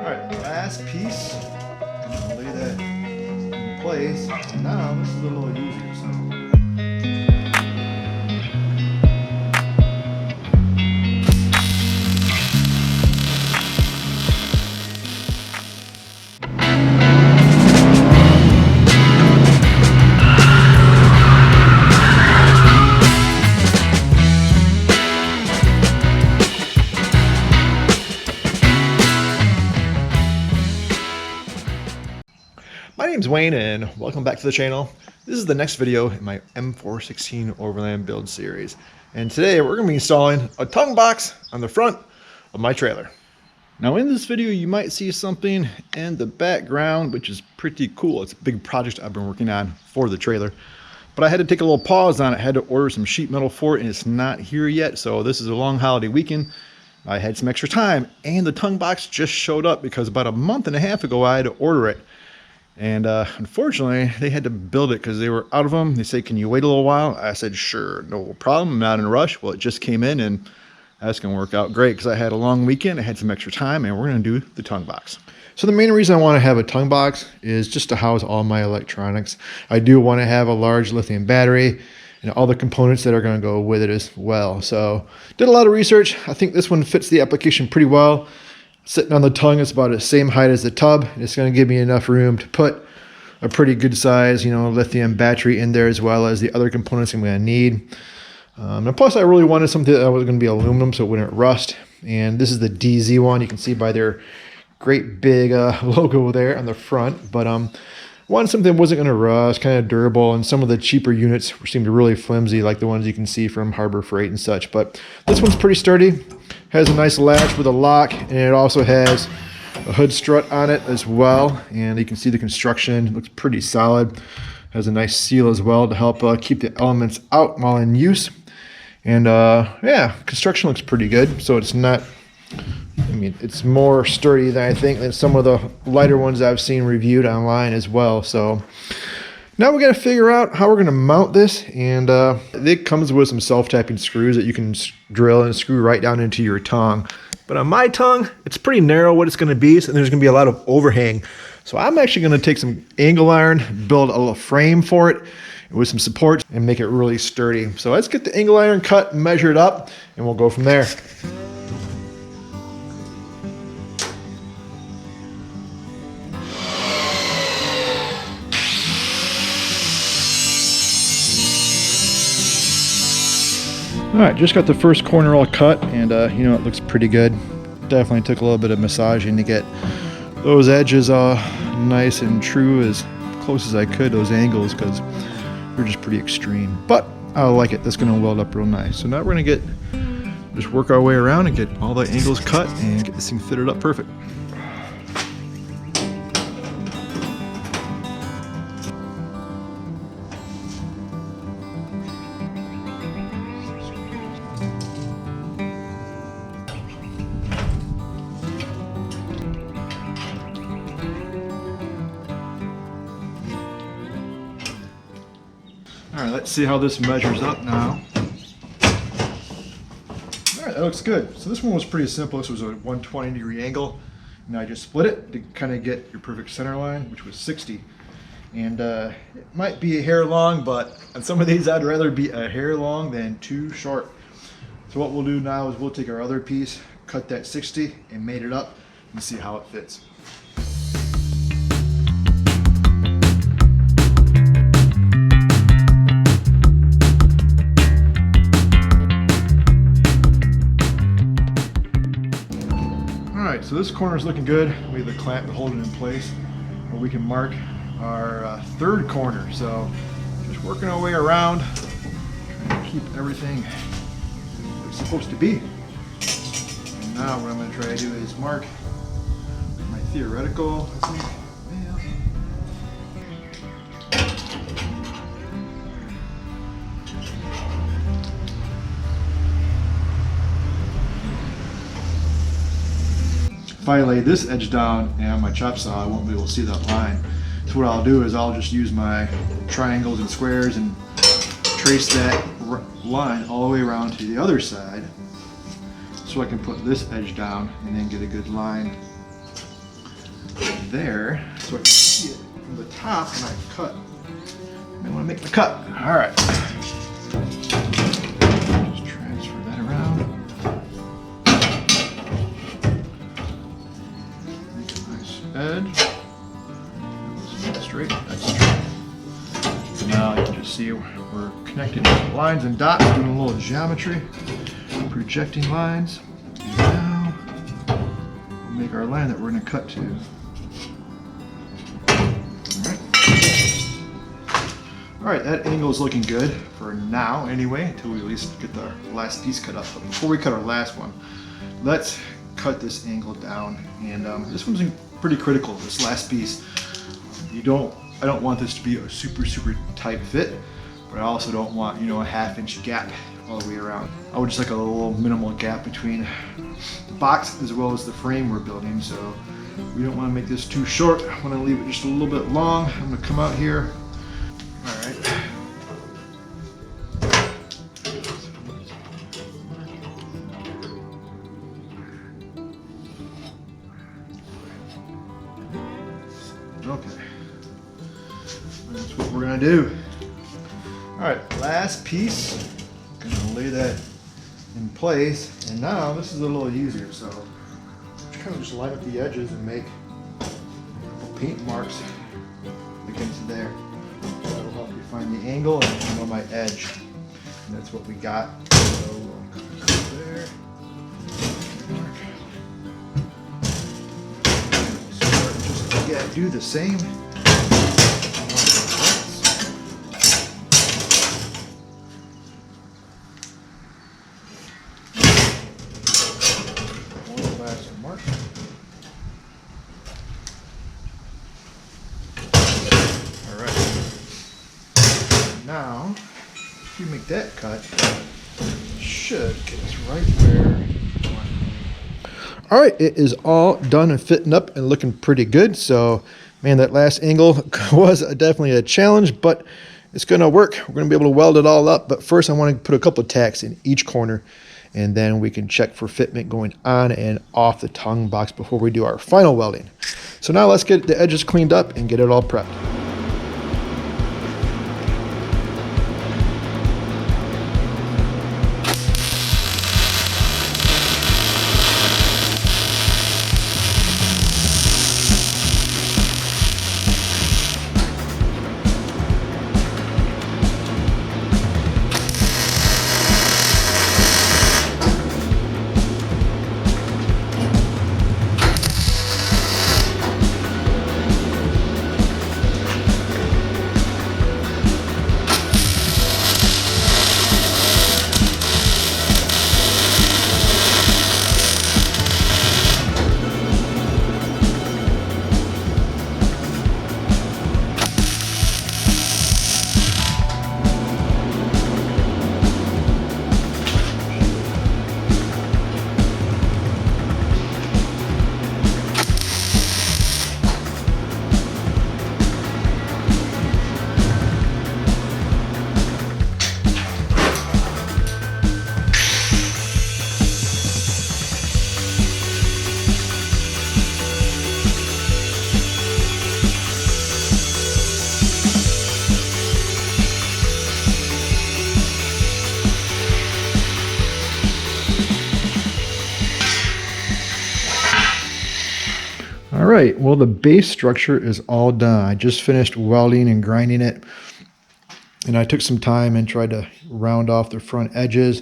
Alright, last piece. I'll lay that in place. And now this is a little easier. So. My name's Wayne and welcome back to the channel. This is the next video in my M416 Overland build series. And today we're going to be installing a tongue box on the front of my trailer. Now in this video you might see something in the background which is pretty cool. It's a big project I've been working on for the trailer. But I had to take a little pause on it. I had to order some sheet metal for it and it's not here yet. So this is a long holiday weekend. I had some extra time and the tongue box just showed up because about a month and a half ago I had to order it. And unfortunately, they had to build it because they were out of them. They said, can you wait a little while? I said, sure, no problem. I'm not in a rush. Well, it just came in and that's going to work out great because I had a long weekend. I had some extra time and we're going to do the tongue box. So the main reason I want to have a tongue box is just to house all my electronics. I do want to have a large lithium battery and all the components that are going to go with it as well. So did a lot of research. I think this one fits the application pretty well. Sitting on the tongue, it's about the same height as the tub. It's going to give me enough room to put a pretty good size, lithium battery in there as well as the other components I'm going to need. And plus, I really wanted something that was going to be aluminum so it wouldn't rust. And this is the DZ one. You can see by their great big logo there on the front. But wanted something that wasn't going to rust, kind of durable. And some of the cheaper units seemed really flimsy, like the ones you can see from Harbor Freight and such. But this one's pretty sturdy. Has a nice latch with a lock, and it also has a hood strut on it as well. And you can see the construction looks pretty solid. Has a nice seal as well to help keep the elements out while in use. And yeah, construction looks pretty good. So it's not, it's more sturdy than I think than some of the lighter ones I've seen reviewed online as well. So now we got to figure out how we're going to mount this, and it comes with some self-tapping screws that you can drill and screw right down into your tongue. But on my tongue, it's pretty narrow what it's going to be, so there's going to be a lot of overhang. So I'm actually going to take some angle iron, build a little frame for it with some supports, and make it really sturdy. So let's get the angle iron cut and measured up, and we'll go from there. All right, just got the first corner all cut, and it looks pretty good. Definitely took a little bit of massaging to get those edges nice and true, as close as I could, those angles, because they're just pretty extreme. But I like it. That's going to weld up real nice. So now we're going to just work our way around and get all the angles cut and get this thing fitted up perfect. All right, let's see how this measures up now. All right, that looks good. So this one was pretty simple. This was a 120-degree angle. And I just split it to kind of get your perfect center line, which was 60. And it might be a hair long, but on some of these, I'd rather be a hair long than too short. So what we'll do now is we'll take our other piece, cut that 60, and mate it up, and see how it fits. Alright, so this corner is looking good. We have the clamp to hold it in place. Or we can mark our third corner. So just working our way around, trying to keep everything like it's supposed to be. And now what I'm going to try to do is mark my theoretical. Let's see. If I lay this edge down and on my chop saw, I won't be able to see that line. So what I'll do is I'll just use my triangles and squares and trace that line all the way around to the other side so I can put this edge down and then get a good line there so I can see it from the top and I cut. I want to make the cut. All right. Just transfer that around. Make a nice edge. That's straight. That's straight. So now you can just see we're connecting lines and dots, doing a little geometry, projecting lines. And now we'll make our line that we're going to cut to. All right, that angle is looking good for now anyway, until we at least get the last piece cut up. But before we cut our last one, let's cut this angle down. And this one's pretty critical, this last piece. I don't want this to be a super tight fit, but I also don't want, a half-inch gap all the way around. I would just like a little minimal gap between the box as well as the frame we're building. So we don't want to make this too short. I want to leave it just a little bit long. I'm going to come out here. All right. Okay. That's what we're gonna do. All right, last piece. Gonna lay that in place, and now this is a little easier. So kind of just line up the edges and make paint marks against there. That'll help you find the angle and my edge. And that's what we got. So we'll come there. We'll start just again, do the same. One last mark. Now, if you make that cut, it should get us right where we want it. All right, it is all done and fitting up and looking pretty good. So, man, that last angle was definitely a challenge, but it's going to work. We're going to be able to weld it all up. But first, I want to put a couple of tacks in each corner, and then we can check for fitment going on and off the tongue box before we do our final welding. So now let's get the edges cleaned up and get it all prepped. All right, well, the base structure is all done. I just finished welding and grinding it, and I took some time and tried to round off the front edges.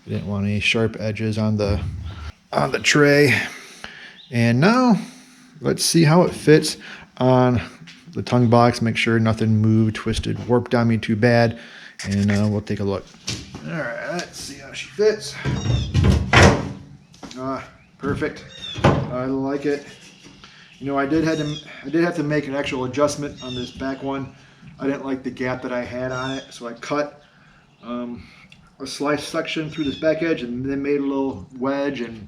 I didn't want any sharp edges on the tray. And now let's see how it fits on the tongue box. Make sure nothing moved, twisted, warped on me too bad, and we'll take a look. All right, let's see how she fits. Perfect. I like it. I did have to make an actual adjustment on this back one. I didn't like the gap that I had on it, so I cut a slice section through this back edge and then made a little wedge and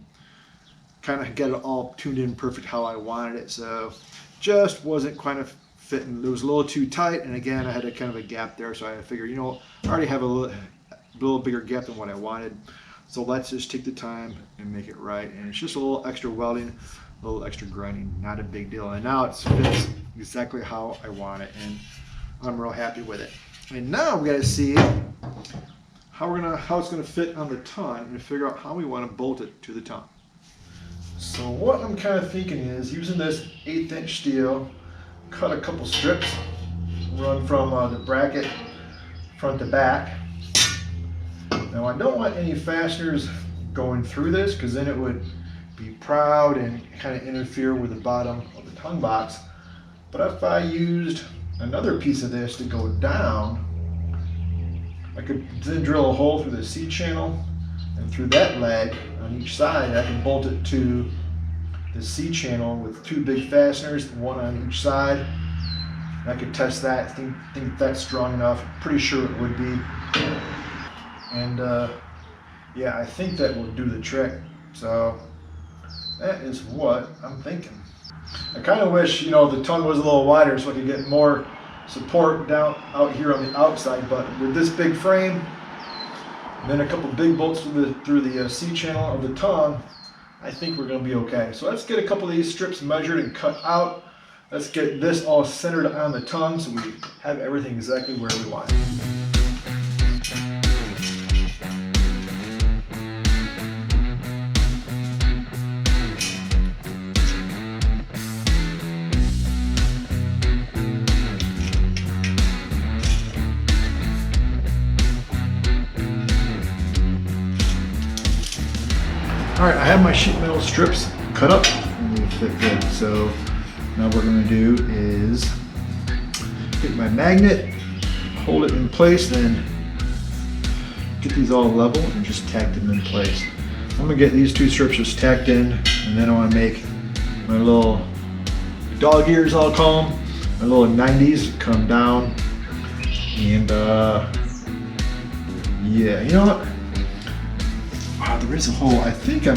kind of get it all tuned in perfect how I wanted it. So just wasn't kind of fitting. It was a little too tight, and again, I had a kind of a gap there, so I figured, I already have a little bigger gap than what I wanted. So let's just take the time and make it right. And it's just a little extra welding. a little extra grinding, not a big deal. And now it fits exactly how I want it, and I'm real happy with it. And now we got to see how it's gonna fit on the tongue and figure out how we want to bolt it to the tongue. So what I'm kind of thinking is using this 1/8" steel, cut a couple strips, run from the bracket front to back. Now I don't want any fasteners going through this because then it would be proud and kind of interfere with the bottom of the tongue box. But if I used another piece of this to go down, I could then drill a hole through the C channel, and through that leg on each side I can bolt it to the C channel with 2 big fasteners, one on each side. And I could test that, think that's strong enough. Pretty sure it would be. And yeah, I think that will do the trick. So that is what I'm thinking. I kind of wish, you know, the tongue was a little wider so I could get more support down out here on the outside, but with this big frame and then a couple big bolts through the C channel of the tongue, I think we're going to be okay. So let's get a couple of these strips measured and cut out. Let's get this all centered on the tongue so we have everything exactly where we want it. Alright, I have my sheet metal strips cut up and they fit good. So now what we're going to do is take my magnet, hold it in place, then get these all level and just tack them in place. I'm going to get these 2 strips just tacked in, and then I want to make my little dog ears, I'll call them, my little 90s come down. And yeah, you know what? Wow, there is a hole. I think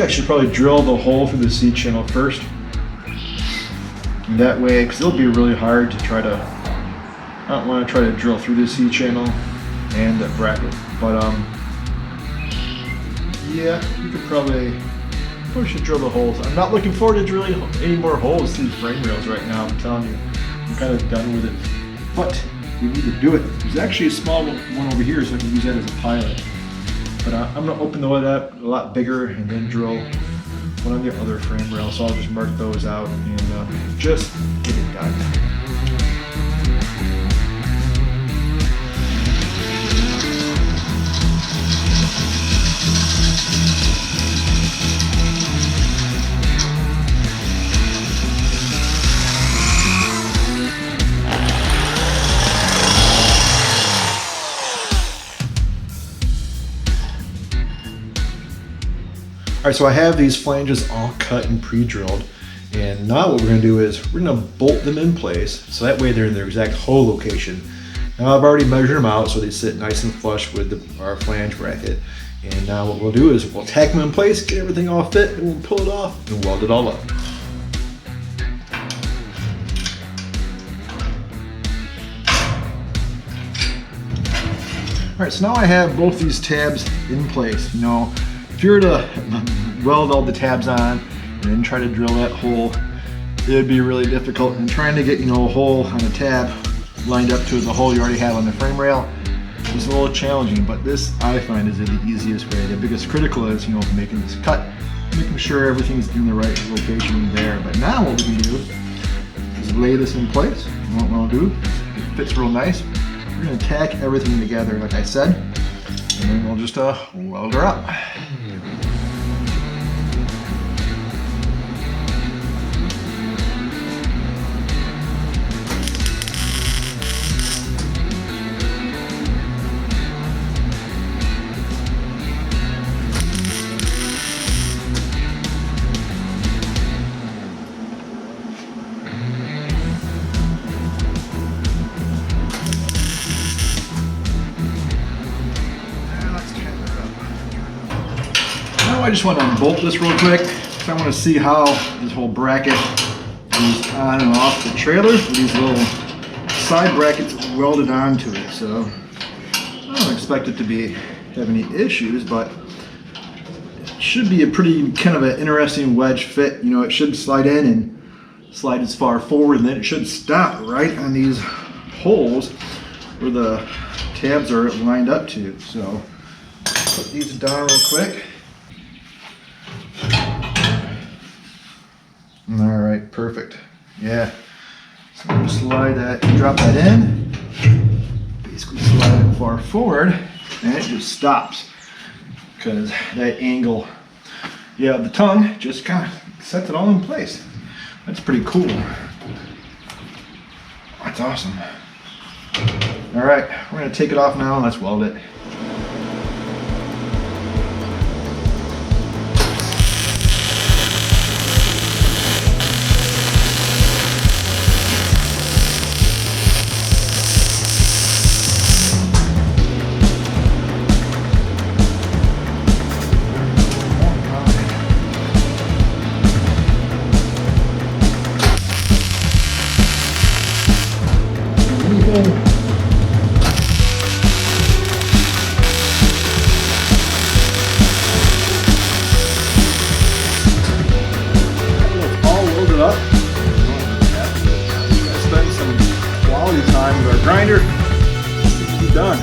I should probably drill the hole through the C channel first. And that way, because it'll be really hard to try to, I don't want to try to drill through the C channel and the bracket. But yeah, you could probably should drill the holes. I'm not looking forward to drilling any more holes through frame rails right now. I'm telling you, I'm kind of done with it. But we need to do it. There's actually a small one over here, so I can use that as a pilot. But I'm going to open the one up a lot bigger and then drill one on the other frame rail. So I'll just mark those out and just get it done. Alright, so I have these flanges all cut and pre-drilled, and now what we're going to do is we're going to bolt them in place so that way they're in their exact hole location. Now I've already measured them out so they sit nice and flush with our flange bracket, and now what we'll do is we'll tack them in place, get everything all fit, and we'll pull it off and weld it all up. Alright, so now I have both these tabs in place. You know, if you were to weld all the tabs on and then try to drill that hole, it would be really difficult. And trying to get, you know, a hole on a tab lined up to the hole you already have on the frame rail is a little challenging. But this, I find, is the easiest way. The biggest critical is, you know, making this cut, making sure everything's in the right location there. But now what we can do is lay this in place. And what we'll do, it fits real nice. We're going to tack everything together, like I said, and then we'll just weld her up. I just want to unbolt this real quick because I want to see how this whole bracket is on and off the trailer with these little side brackets welded onto it. So I don't expect it to have any issues, but should be a pretty kind of an interesting wedge fit. You know, it should slide in and slide as far forward, and then it should stop right on these holes where the tabs are lined up to. So put these down real quick. All right, perfect. Yeah. So I'm gonna slide that, drop that in, basically slide it far forward, and it just stops because that angle, yeah, the tongue just kind of sets it all in place. That's pretty cool. That's awesome. All right, we're gonna take it off now and let's weld it. Spend some quality time with our grinder. Seems to be done.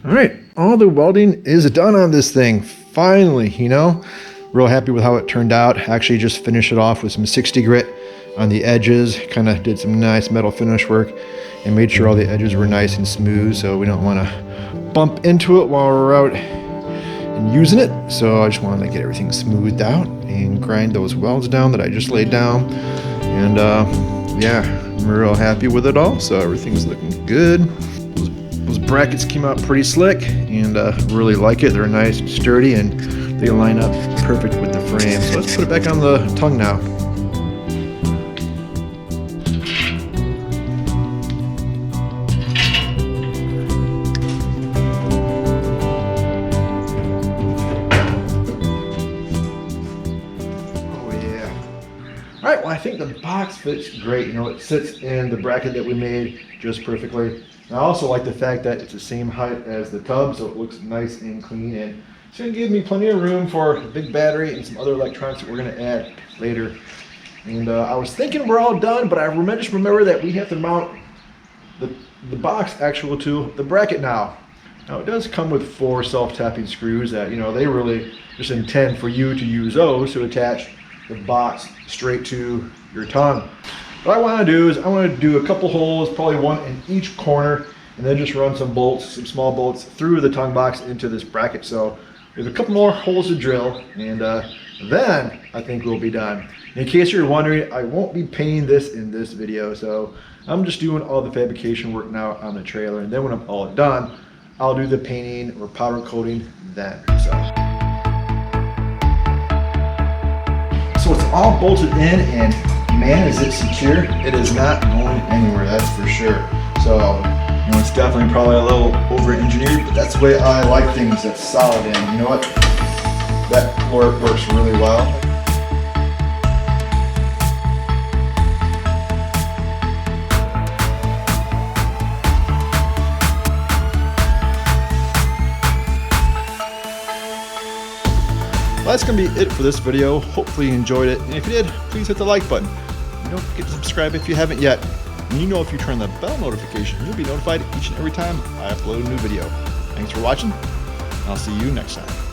All right, all the welding is done on this thing. Finally, you know, real happy with how it turned out. Actually just finished it off with some 60 grit on the edges, kind of did some nice metal finish work and made sure all the edges were nice and smooth, so we don't want to bump into it while we're out and using it. So I just wanted to get everything smoothed out and grind those welds down that I just laid down. And yeah, I'm real happy with it all, so everything's looking good. Those brackets came out pretty slick, and really like it. They're nice and sturdy, and they line up perfect with the frame. So let's put it back on the tongue now. All right, well, I think the box fits great. You know, it sits in the bracket that we made just perfectly. And I also like the fact that it's the same height as the tub, so it looks nice and clean. And it's gonna give me plenty of room for a big battery and some other electronics that we're gonna add later. And I was thinking we're all done, but I just remember that we have to mount the box actual to the bracket now. Now it does come with 4 self-tapping screws that, you know, they really just intend for you to use those to attach the box straight to your tongue. What I want to do is I want to do a couple holes, probably one in each corner, and then just run some bolts, some small bolts through the tongue box into this bracket. So there's a couple more holes to drill, and then I think we'll be done. In case you're wondering, I won't be painting this in this video, so I'm just doing all the fabrication work now on the trailer, and then when I'm all done, I'll do the painting or powder coating then. So it's all bolted in, and man, is it secure. It is not going anywhere, that's for sure. So, you know, it's definitely probably a little over-engineered, but that's the way I like things that's solid in. You know what? That floor works really well. That's going to be it for this video. Hopefully you enjoyed it. And if you did, please hit the like button. And don't forget to subscribe if you haven't yet. And you know, if you turn the bell notification, you'll be notified each and every time I upload a new video. Thanks for watching. I'll see you next time.